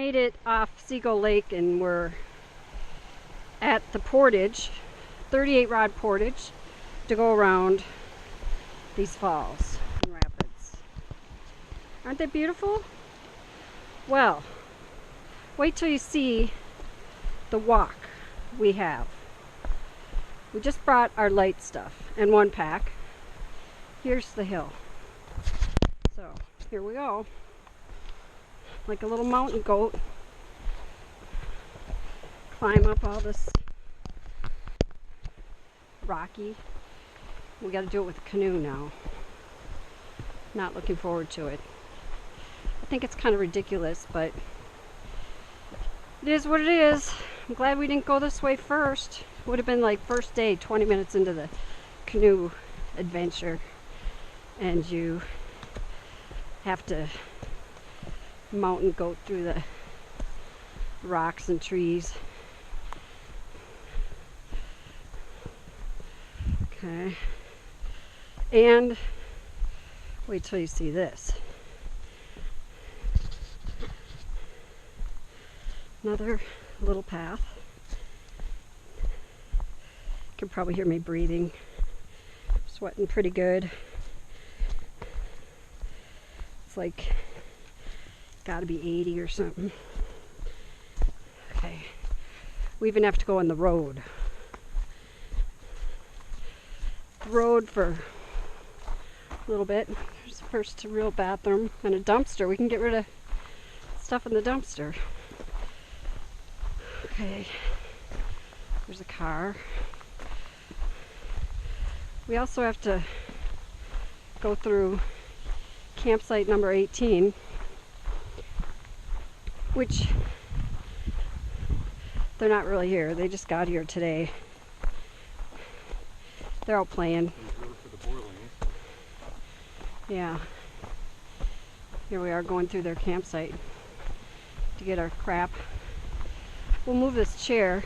made it off Seagull Lake and we're at the portage, 38 rod portage, to go around these falls and rapids. Aren't they beautiful? Well, wait till you see the walk we have. We just brought our light stuff and one pack. Here's the hill. So here we go. Like a little mountain goat. Climb up all this rocky. We got to do it with a canoe now. Not looking forward to it. I think it's kind of ridiculous, but it is what it is. I'm glad we didn't go this way first. Would have been like first day, 20 minutes into the canoe adventure, and you have to mountain goat through the rocks and trees. Okay, and wait till you see this. Another little path. You can probably hear me breathing. Sweating pretty good. It's like gotta be 80 or something. Okay, we even have to go on the road. The road for a little bit. There's the first real bathroom and a dumpster. We can get rid of stuff in the dumpster. Okay, there's a car. We also have to go through campsite number 18, which they're not really here. They just got here today. They're out playing. Yeah. Here we are going through their campsite to get our crap. We'll move this chair.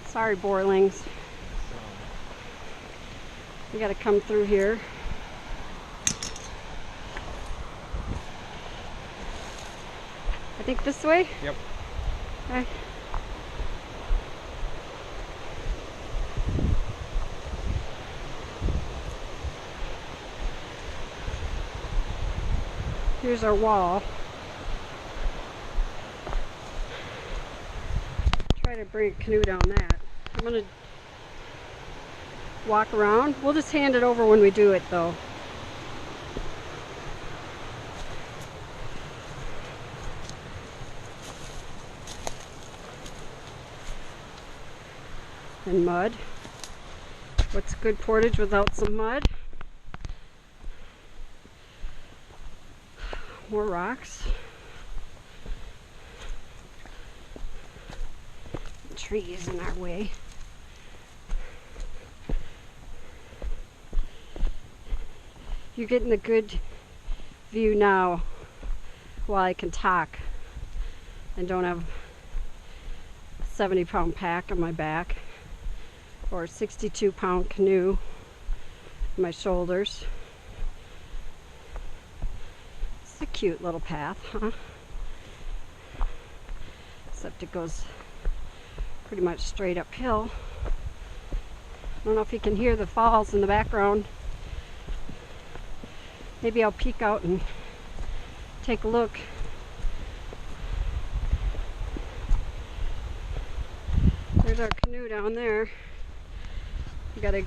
Sorry, Borlings. We gotta come through here. I think this way? Yep. Okay. Here's our wall. Try to bring a canoe down that. I'm gonna walk around. We'll just hand it over when we do it though. And mud. What's good portage without some mud? More rocks. Trees in our way. You're getting a good view now while I can talk and don't have a 70-pound pack on my back or a 62-pound canoe on my shoulders. It's a cute little path, huh? Except it goes pretty much straight uphill. I don't know if you can hear the falls in the background. Maybe I'll peek out and take a look. There's our canoe down there. We gotta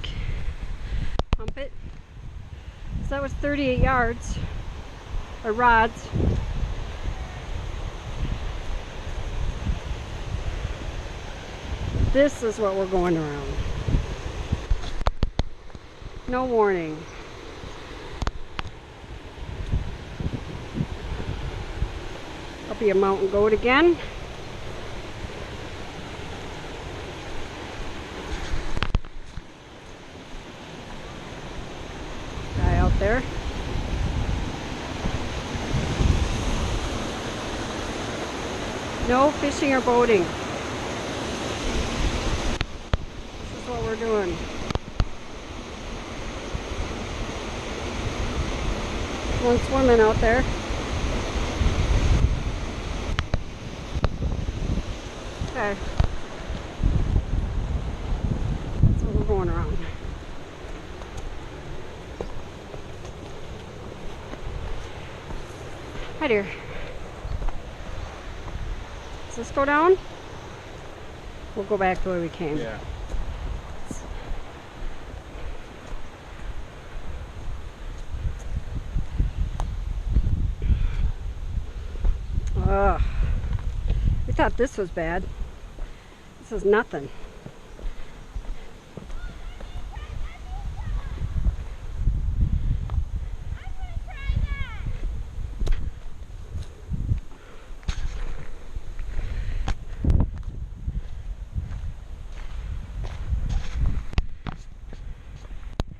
pump it. So that was 38 yards, or rods. This is what we're going around. No warning. I'll be a mountain goat again. Guy out there. No fishing or boating. This is what we're doing. One swimming out there. Okay. That's what we're going around. Hi dear. Does this go down? We'll go back the way we came. Yeah. Ugh. We thought this was bad. This is nothing.